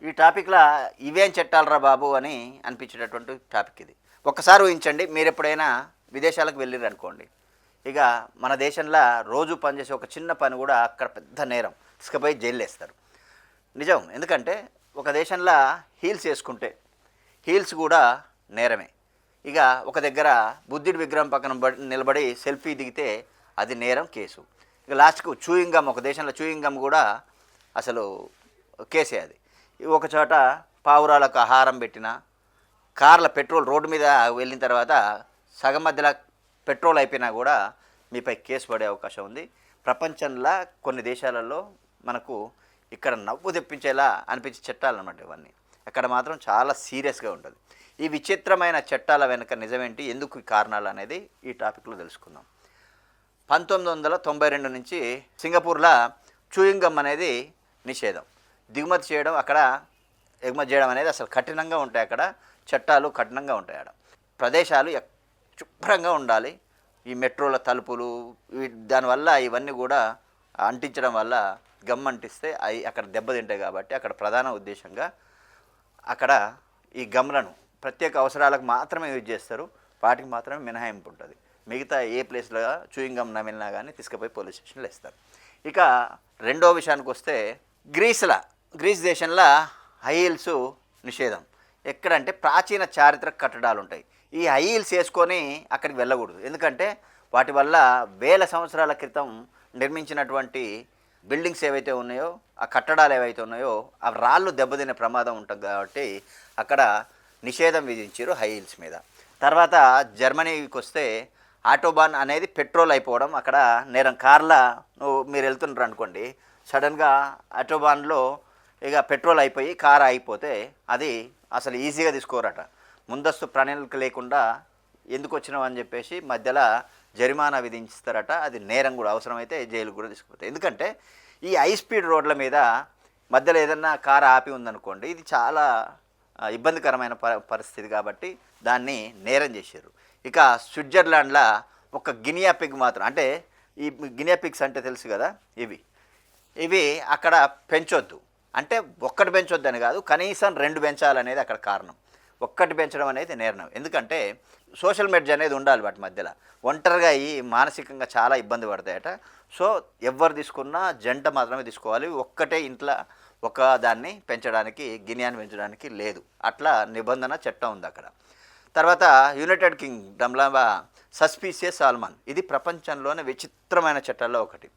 ఈ టాపిక్‌లా ఇవేం చట్టాలురా బాబు అని అనిపించేటటువంటి టాపిక్ ఇది. ఒక్కసారి ఊహించండి, మీరెప్పుడైనా విదేశాలకు వెళ్ళిర్రనుకోండి. ఇక మన దేశంలో రోజు పనిచేసే ఒక చిన్న పని కూడా అక్కడ పెద్ద నేరం. తీసుకుపోయి జైల్లేస్తారు. నిజం. ఎందుకంటే ఒక దేశంలో హీల్స్ వేసుకుంటే హీల్స్ కూడా నేరమే. ఇక ఒక దగ్గర బుద్ధుడి విగ్రహం పక్కన నిలబడి సెల్ఫీ దిగితే అది నేరం, కేసు. ఇక లాస్ట్కు చూయింగ్ గమ్, ఒక దేశంలో చూయింగ్ గమ్ కూడా అసలు కేసే అది. ఒక చోట పావురాలకు ఆహారం పెట్టిన కార్ల పెట్రోల్ రోడ్డు మీద వెళ్ళిన తర్వాత సగం మధ్యలో పెట్రోల్ అయిపోయినా కూడా మీపై కేసు పడే అవకాశం ఉంది. ప్రపంచంలో కొన్ని దేశాలలో మనకు ఇక్కడ నవ్వు తెప్పించేలా అనిపించే చట్టాలు అన్నమాట ఇవన్నీ. అక్కడ మాత్రం చాలా సీరియస్గా ఉంటుంది. ఈ విచిత్రమైన చట్టాల వెనుక నిజమేంటి, ఎందుకు ఈ కారణాలు అనేది ఈ టాపిక్లో తెలుసుకుందాం. 1992 నుంచి సింగపూర్లో చూయింగ్ గమ్ అనేది నిషేధం. దిగుమతి చేయడం, అక్కడ ఎగుమతి చేయడం అనేది అసలు కఠినంగా ఉంటాయి. అక్కడ చట్టాలు కఠినంగా ఉంటాయి. అక్కడ ప్రదేశాలు శుభ్రంగా ఉండాలి. ఈ మెట్రోల తలుపులు దానివల్ల ఇవన్నీ కూడా అంటించడం వల్ల గమ్ అంటిస్తే అవి అక్కడ దెబ్బతింటాయి. కాబట్టి అక్కడ ప్రధాన ఉద్దేశంగా అక్కడ ఈ గమ్లను ప్రత్యేక అవసరాలకు మాత్రమే యూజ్ చేస్తారు. వాటికి మాత్రమే మినహాయింపు ఉంటుంది. మిగతా ఏ ప్లేస్లో చూయింగ్ గమ్ నమిలినా కానీ తీసుకుపోయి పోలీస్ స్టేషన్లో ఇస్తారు. ఇక రెండో విషయానికి వస్తే గ్రీస్ దేశంలో హై హీల్స్ నిషేధం. ఎక్కడంటే ప్రాచీన చారిత్రక కట్టడాలు ఉంటాయి. ఈ హై హీల్స్ వేసుకొని అక్కడికి వెళ్ళకూడదు. ఎందుకంటే వాటి వల్ల వేల సంవత్సరాల క్రితం నిర్మించినటువంటి బిల్డింగ్స్ ఏవైతే ఉన్నాయో, ఆ కట్టడాలు ఏవైతే ఉన్నాయో ఆ రాళ్ళు దెబ్బతినే ప్రమాదం ఉంటుంది. కాబట్టి అక్కడ నిషేధం విధించారు హై హీల్స్ మీద. తర్వాత జర్మనీకి వస్తే ఆటోబాన్ అనేది పెట్రోల్ అయిపోవడం అక్కడ నేరం. కార్ల మీరు వెళ్తున్నారు అనుకోండి, సడన్గా ఆటోబాన్లో ఇక పెట్రోల్ అయిపోయి కారు అయిపోతే అది అసలు ఈజీగా తీసుకోరట. ముందస్తు ప్రణాళిక లేకుండా ఎందుకు వచ్చినావు అని చెప్పేసి మధ్యలో జరిమానా విధించుతారట. అది నేరం కూడా, అవసరమైతే జైలు కూడా తీసుకుపోతాయి. ఎందుకంటే ఈ హై స్పీడ్ రోడ్ల మీద మధ్యలో ఏదన్నా కారు ఆపి ఉందనుకోండి, ఇది చాలా ఇబ్బందికరమైన పరిస్థితి. కాబట్టి దాన్ని నేరం చేశారు. ఇక స్విట్జర్లాండ్లో ఒక గినియా పిగ్ మాత్రం, అంటే ఈ గినియా పిగ్స్ అంటే తెలుసు కదా, ఇవి అక్కడ పెంచొద్దు. అంటే ఒక్కటి పెంచొద్దు అని కాదు, కనీసం 2 పెంచాలనేది అక్కడ కారణం. ఒక్కటి పెంచడం అనేది నేరం. ఎందుకంటే సోషల్ మెడ్జ్ అనేది ఉండాలి వాటి మధ్యలో. ఒంటరిగా అయ్యి మానసికంగా చాలా ఇబ్బంది పడతాయట. సో ఎవరు తీసుకున్నా జంట మాత్రమే తీసుకోవాలి. ఒక్కటే ఇంట్లో ఒక దాన్ని పెంచడానికి, గినియాన్ని పెంచడానికి లేదు. అట్లా నిబంధన చట్టం ఉంది అక్కడ. తర్వాత యునైటెడ్ కింగ్డమ్లో సస్పీషియస్ సాల్మన్, ఇది ప్రపంచంలోనే విచిత్రమైన చట్టాల్లో ఒకటి.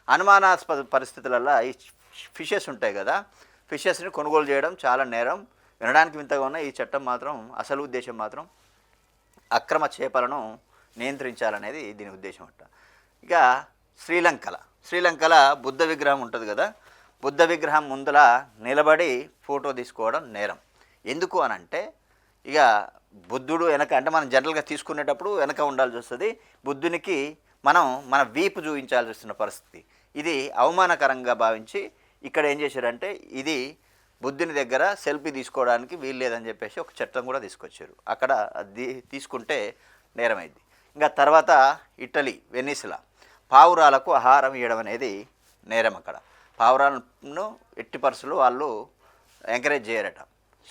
అనుమానాస్పద పరిస్థితులలో ఈ ఫిషెస్ ఉంటాయి కదా, ఫిషెస్ని కొనుగోలు చేయడం చాలా నేరం. వినడానికి వింతగా ఉన్న ఈ చట్టం మాత్రం అసలు ఉద్దేశం మాత్రం అక్రమ చేపలను నియంత్రించాలనేది దీని ఉద్దేశం అంట. ఇక శ్రీలంకల బుద్ధ విగ్రహం ఉంటుంది కదా, బుద్ధ విగ్రహం ముందల నిలబడి ఫోటో తీసుకోవడం నేరం. ఎందుకు అని అంటే, ఇక బుద్ధుడు వెనక, అంటే మనం జనరల్గా తీసుకునేటప్పుడు వెనక ఉండాల్సి వస్తుంది. బుద్ధునికి మనం మన వీపు చూపించాల్సి వస్తున్న పరిస్థితి. ఇది అవమానకరంగా భావించి ఇక్కడ ఏం చేశారంటే, ఇది బుద్ధుని దగ్గర సెల్ఫీ తీసుకోవడానికి వీలు లేదని చెప్పేసి ఒక చట్టం కూడా తీసుకొచ్చారు. అక్కడ తీసుకుంటే నేరమైంది. ఇంకా తర్వాత ఇటలీ వెనిస్లా పావురాలకు ఆహారం ఇవ్వడం అనేది నేరం. అక్కడ పావురాలను ఎట్టి పరిస్థితుల్లో వాళ్ళు ఎంకరేజ్ చేయరట.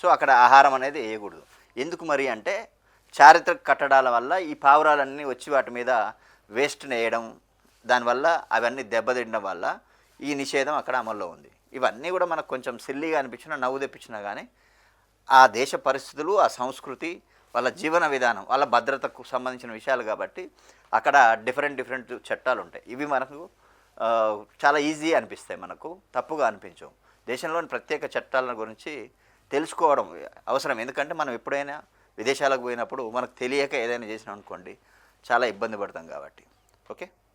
సో అక్కడ ఆహారం అనేది వేయకూడదు. ఎందుకు మరి అంటే, చారిత్రక కట్టడాల వల్ల ఈ పావురాలన్నీ వచ్చి వాటి మీద వేస్ట్ని వేయడం, దానివల్ల అవన్నీ దెబ్బతినడం వల్ల ఈ నిషేధం అక్కడ అమల్లో ఉంది. ఇవన్నీ కూడా మనకు కొంచెం సిల్లీగా అనిపించినా, నవ్వు తెప్పించినా కానీ ఆ దేశ పరిస్థితులు, ఆ సంస్కృతి, వాళ్ళ జీవన విధానం, వాళ్ళ భద్రతకు సంబంధించిన విషయాలు కాబట్టి అక్కడ డిఫరెంట్ చట్టాలు ఉంటాయి. ఇవి మనకు చాలా ఈజీ అనిపిస్తాయి, మనకు తప్పుగా అనిపించవు. దేశంలోని ప్రత్యేక చట్టాల గురించి తెలుసుకోవడం అవసరం. ఎందుకంటే మనం ఎప్పుడైనా విదేశాలకు పోయినప్పుడు మనకు తెలియక ఏదైనా చేసినాం అనుకోండి, చాలా ఇబ్బంది పడతాం కాబట్టి. ఓకే.